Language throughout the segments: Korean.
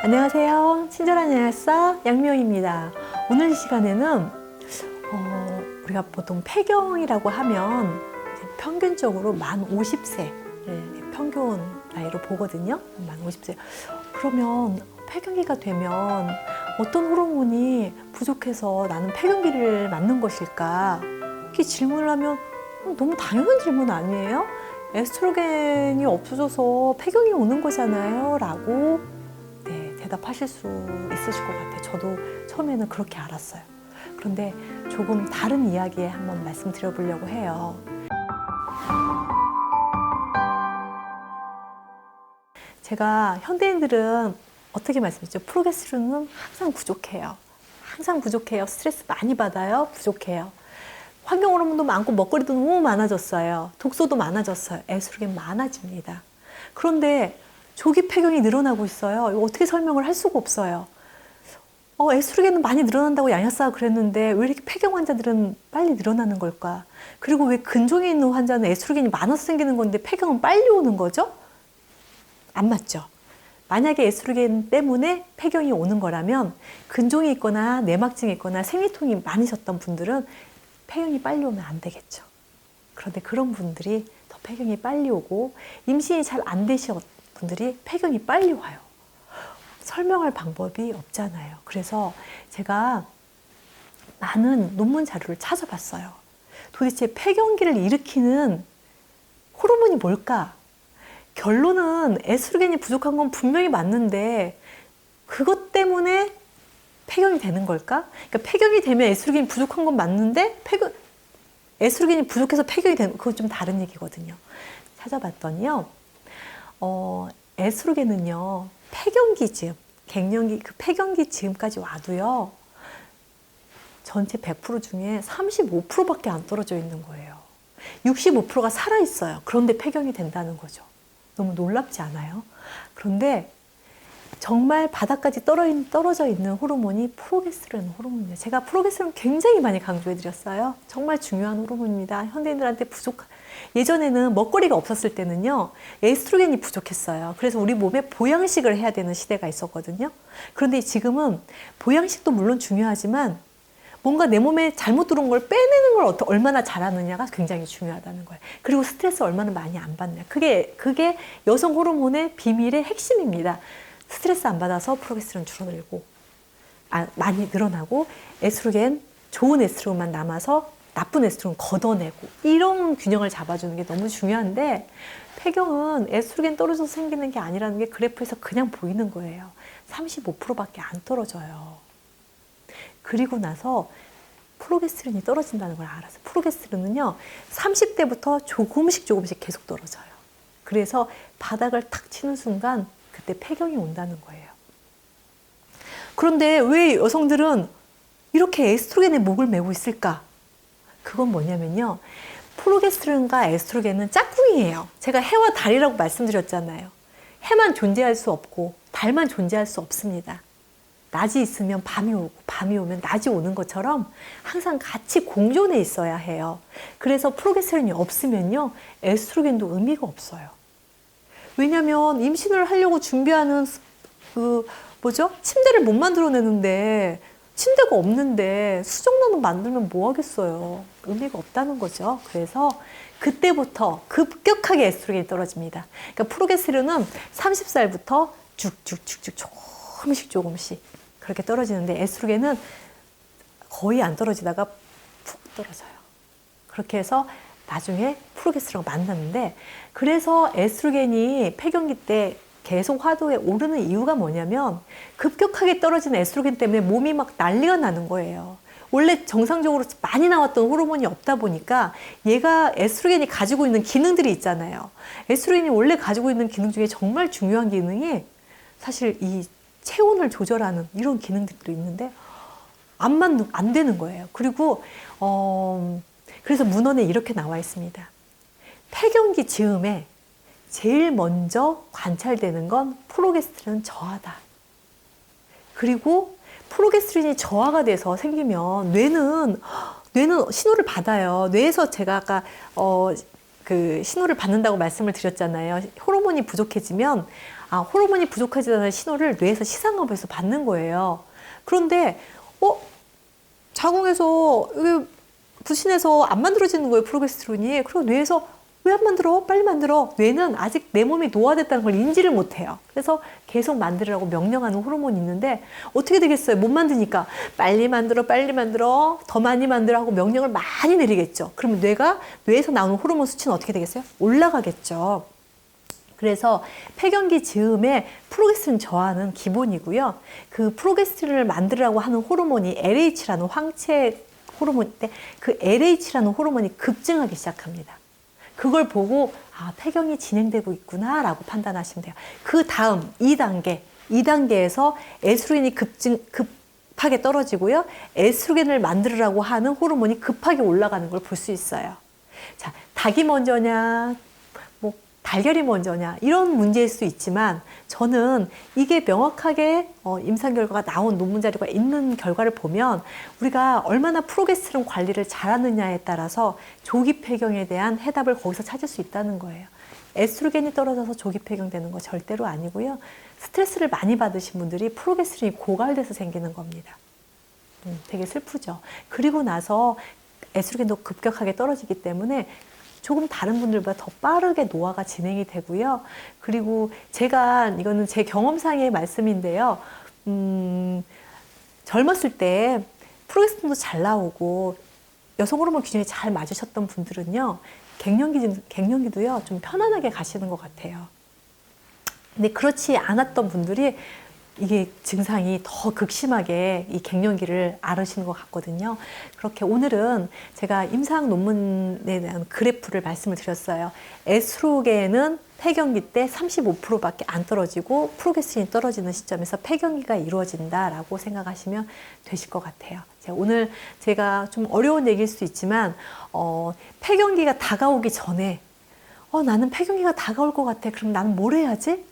안녕하세요. 친절한 연애사 양미영입니다. 오늘 이 시간에는 우리가 보통 폐경이라고 하면 평균적으로 만 50세를 평균 나이로 보거든요. 만 50세. 그러면 폐경기가 되면 어떤 호르몬이 부족해서 나는 폐경기를 맞는 것일까? 이렇게 질문을 하면 너무 당연한 질문 아니에요? 에스트로겐이 없어져서 폐경이 오는 거잖아요. 라고 대답하실 수 있으실 것 같아요. 저도 처음에는 그렇게 알았어요. 그런데 조금 다른 이야기에 한번 말씀드려보려고 해요. 제가 현대인들은 어떻게 말씀드렸죠? 프로게스테론은 항상 부족해요. 항상 부족해요. 스트레스 많이 받아요. 부족해요. 환경 호르몬도 많고 먹거리도 너무 많아졌어요. 독소도 많아졌어요. 에스트로겐 많아집니다. 그런데 조기 폐경이 늘어나고 있어요. 이거 어떻게 설명을 할 수가 없어요. 에스트로겐은 많이 늘어난다고 양약사가 그랬는데 왜 이렇게 폐경 환자들은 빨리 늘어나는 걸까? 그리고 왜 근종에 있는 환자는 에스트로겐이 많아서 생기는 건데 폐경은 빨리 오는 거죠? 안 맞죠? 만약에 에스트로겐 때문에 폐경이 오는 거라면 근종이 있거나 내막증이 있거나 생리통이 많으셨던 분들은 폐경이 빨리 오면 안 되겠죠. 그런데 그런 분들이 더 폐경이 빨리 오고 임신이 잘 안 되신 분들이 폐경이 빨리 와요. 설명할 방법이 없잖아요. 그래서 제가 많은 논문 자료를 찾아봤어요. 도대체 폐경기를 일으키는 호르몬이 뭘까? 결론은 에스트로겐이 부족한 건 분명히 맞는데 그것 때문에 폐경이 되는 걸까? 그러니까 폐경이 되면 에스트로겐이 부족한 건 맞는데 에스트로겐이 부족해서 폐경이 되는 그건 좀 다른 얘기거든요. 찾아봤더니요. 에스트로겐은요. 폐경기 즈음, 갱년기 그 폐경기 즈음까지 와도요. 전체 100% 중에 35%밖에 안 떨어져 있는 거예요. 65%가 살아 있어요. 그런데 폐경이 된다는 거죠. 너무 놀랍지 않아요? 그런데 정말 바닥까지 떨어져 있는 호르몬이 프로게스테론 호르몬이에요. 제가 프로게스테론 굉장히 많이 강조해 드렸어요. 정말 중요한 호르몬입니다. 현대인들한테 예전에는 먹거리가 없었을 때는요, 에스트로겐이 부족했어요. 그래서 우리 몸에 보양식을 해야 되는 시대가 있었거든요. 그런데 지금은 보양식도 물론 중요하지만 뭔가 내 몸에 잘못 들어온 걸 빼내는 걸 얼마나 잘하느냐가 굉장히 중요하다는 거예요. 그리고 스트레스 얼마나 많이 안 받느냐. 그게 여성 호르몬의 비밀의 핵심입니다. 스트레스 안 받아서 프로게스테론 줄어들고 많이 늘어나고 에스트로겐 좋은 에스트로겐만 남아서 나쁜 에스트로겐 걷어내고 이런 균형을 잡아주는 게 너무 중요한데 폐경은 에스트로겐 떨어져서 생기는 게 아니라는 게 그래프에서 그냥 보이는 거예요. 35%밖에 안 떨어져요. 그리고 나서 프로게스테론이 떨어진다는 걸 알아서 프로게스테론은요 30대부터 조금씩 계속 떨어져요. 그래서 바닥을 탁 치는 순간 그때 폐경이 온다는 거예요. 그런데 왜 여성들은 이렇게 에스트로겐에 목을 메고 있을까? 그건 뭐냐면요. 프로게스테론과 에스트로겐은 짝꿍이에요. 제가 해와 달이라고 말씀드렸잖아요. 해만 존재할 수 없고 달만 존재할 수 없습니다. 낮이 있으면 밤이 오고 밤이 오면 낮이 오는 것처럼 항상 같이 공존해 있어야 해요. 그래서 프로게스테론이 없으면요. 에스트로겐도 의미가 없어요. 왜냐면 임신을 하려고 준비하는 침대를 못 만들어내는데 침대가 없는데 수정란을 만들면 뭐 하겠어요. 의미가 없다는 거죠. 그래서 그때부터 급격하게 에스트로겐이 떨어집니다. 그러니까 프로게스테론은 30살부터 쭉쭉쭉쭉 조금씩 그렇게 떨어지는데 에스트로겐은 거의 안 떨어지다가 푹 떨어져요. 그렇게 해서 나중에 프로게스테론과 만났는데 그래서 에스트로겐이 폐경기 때 계속 화도에 오르는 이유가 뭐냐면 급격하게 떨어지는 에스트로겐 때문에 몸이 막 난리가 나는 거예요. 원래 정상적으로 많이 나왔던 호르몬이 없다 보니까 얘가 에스트로겐이 가지고 있는 기능들이 있잖아요. 에스트로겐이 원래 가지고 있는 기능 중에 정말 중요한 기능이 사실 이 체온을 조절하는 이런 기능들도 있는데 안 되는 거예요. 그리고 그래서 문헌에 이렇게 나와 있습니다. 폐경기 즈음에 제일 먼저 관찰되는 건 프로게스테론 저하다. 그리고 프로게스테론이 저하가 돼서 생기면 뇌는 신호를 받아요. 뇌에서 제가 아까 그 신호를 받는다고 말씀을 드렸잖아요. 호르몬이 부족해지면 호르몬이 부족하다는 신호를 뇌에서 시상업에서 받는 거예요. 그런데 자궁에서 부신해서 안 만들어지는 거예요, 프로게스테론이. 그리고 뇌에서 왜 안 만들어? 빨리 만들어. 뇌는 아직 내 몸이 노화됐다는 걸 인지를 못해요. 그래서 계속 만들으라고 명령하는 호르몬이 있는데 어떻게 되겠어요? 못 만드니까 빨리 만들어, 빨리 만들어, 더 많이 만들어 하고 명령을 많이 내리겠죠. 그러면 뇌에서 나오는 호르몬 수치는 어떻게 되겠어요? 올라가겠죠. 그래서 폐경기 즈음에 프로게스테론 저하는 기본이고요. 그 프로게스테론을 만들으라고 하는 호르몬이 LH라는 황체 호르몬인데 그 LH라는 호르몬이 급증하기 시작합니다. 그걸 보고 폐경이 진행되고 있구나 라고 판단하시면 돼요. 그 다음 2단계에서 에스트로겐이 급하게 떨어지고요. 에스트로겐을 만들으라고 하는 호르몬이 급하게 올라가는 걸 볼 수 있어요. 자, 닭이 먼저냐 달걀이 먼저냐 이런 문제일 수 있지만 저는 이게 명확하게 임상 결과가 나온 논문 자료가 있는 결과를 보면 우리가 얼마나 프로게스테론 관리를 잘하느냐에 따라서 조기 폐경에 대한 해답을 거기서 찾을 수 있다는 거예요. 에스트로겐이 떨어져서 조기 폐경되는 거 절대로 아니고요. 스트레스를 많이 받으신 분들이 프로게스테론이 고갈돼서 생기는 겁니다. 되게 슬프죠. 그리고 나서 에스트로겐도 급격하게 떨어지기 때문에 조금 다른 분들보다 더 빠르게 노화가 진행이 되고요. 그리고 이거는 제 경험상의 말씀인데요. 젊었을 때 프로게스테론도 잘 나오고 여성 호르몬 균형이 잘 맞으셨던 분들은요. 갱년기도요. 좀 편안하게 가시는 것 같아요. 근데 그렇지 않았던 분들이 이게 증상이 더 극심하게 이 갱년기를 앓으시는 것 같거든요. 그렇게 오늘은 제가 임상 논문에 대한 그래프를 말씀을 드렸어요. 에스트로겐은 폐경기 때 35%밖에 안 떨어지고 프로게스테론이 떨어지는 시점에서 폐경기가 이루어진다라고 생각하시면 되실 것 같아요. 오늘 제가 좀 어려운 얘기일 수 있지만 폐경기가 다가오기 전에 나는 폐경기가 다가올 것 같아. 그럼 나는 뭘 해야지?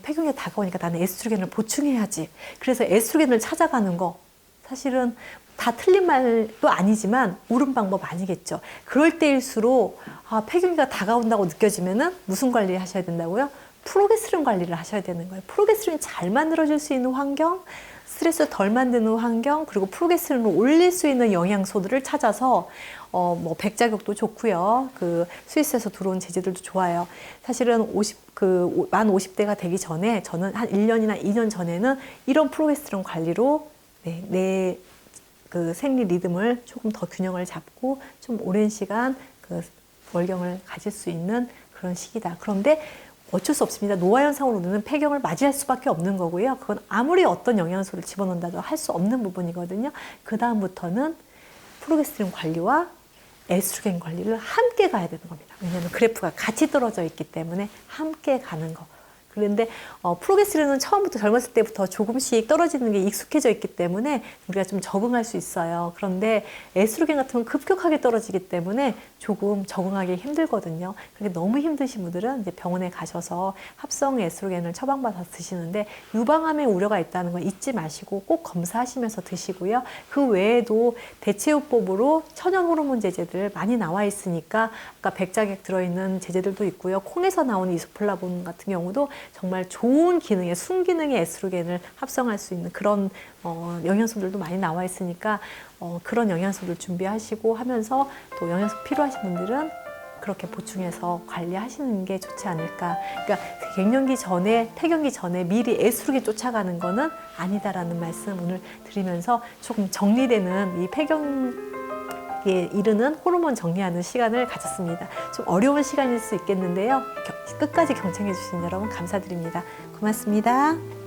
폐경기가 다가오니까 나는 에스트로겐을 보충해야지. 그래서 에스트로겐을 찾아가는 거 사실은 다 틀린 말도 아니지만 옳은 방법 아니겠죠. 그럴 때일수록 폐경기가 다가온다고 느껴지면은 무슨 관리를 하셔야 된다고요? 프로게스테론 관리를 하셔야 되는 거예요. 프로게스테론이 잘 만들어질 수 있는 환경, 스트레스 덜 만드는 환경, 그리고 프로게스테론을 올릴 수 있는 영양소들을 찾아서 백자격도 좋고요. 그 스위스에서 들어온 제제들도 좋아요. 사실은 만 50대가 되기 전에 저는 한 1년이나 2년 전에는 이런 프로게스테론 관리로 내 그 생리 리듬을 조금 더 균형을 잡고 좀 오랜 시간 그 월경을 가질 수 있는 그런 시기다. 그런데 어쩔 수 없습니다. 노화 현상으로는 폐경을 맞이할 수밖에 없는 거고요. 그건 아무리 어떤 영양소를 집어넣는다도 할 수 없는 부분이거든요. 그 다음부터는 프로게스테론 관리와 에스트로겐 관리를 함께 가야 되는 겁니다. 왜냐하면 그래프가 같이 떨어져 있기 때문에 함께 가는 거. 그런데 프로게스테론은 처음부터 젊었을 때부터 조금씩 떨어지는 게 익숙해져 있기 때문에 우리가 좀 적응할 수 있어요. 그런데 에스트로겐 같은 건 급격하게 떨어지기 때문에 조금 적응하기 힘들거든요. 그렇게 너무 힘드신 분들은 이제 병원에 가셔서 합성 에스트로겐을 처방받아서 드시는데 유방암의 우려가 있다는 건 잊지 마시고 꼭 검사하시면서 드시고요. 그 외에도 대체요법으로 천연 호르몬 제제들 많이 나와 있으니까 아까 백자객 들어있는 제제들도 있고요. 콩에서 나오는 이소플라본 같은 경우도 정말 좋은 기능의 순기능의 에스트로겐을 합성할 수 있는 그런 영양소들도 많이 나와 있으니까 그런 영양소들 준비하시고 하면서 또 영양소 필요하신 분들은 그렇게 보충해서 관리하시는 게 좋지 않을까. 그러니까 폐경기 전에 미리 에스트로겐 쫓아가는 거는 아니다라는 말씀 오늘 드리면서 조금 정리되는 이 폐경기에 이르는 호르몬 정리하는 시간을 가졌습니다. 좀 어려운 시간일 수 있겠는데요. 끝까지 경청해 주신 여러분 감사드립니다. 고맙습니다.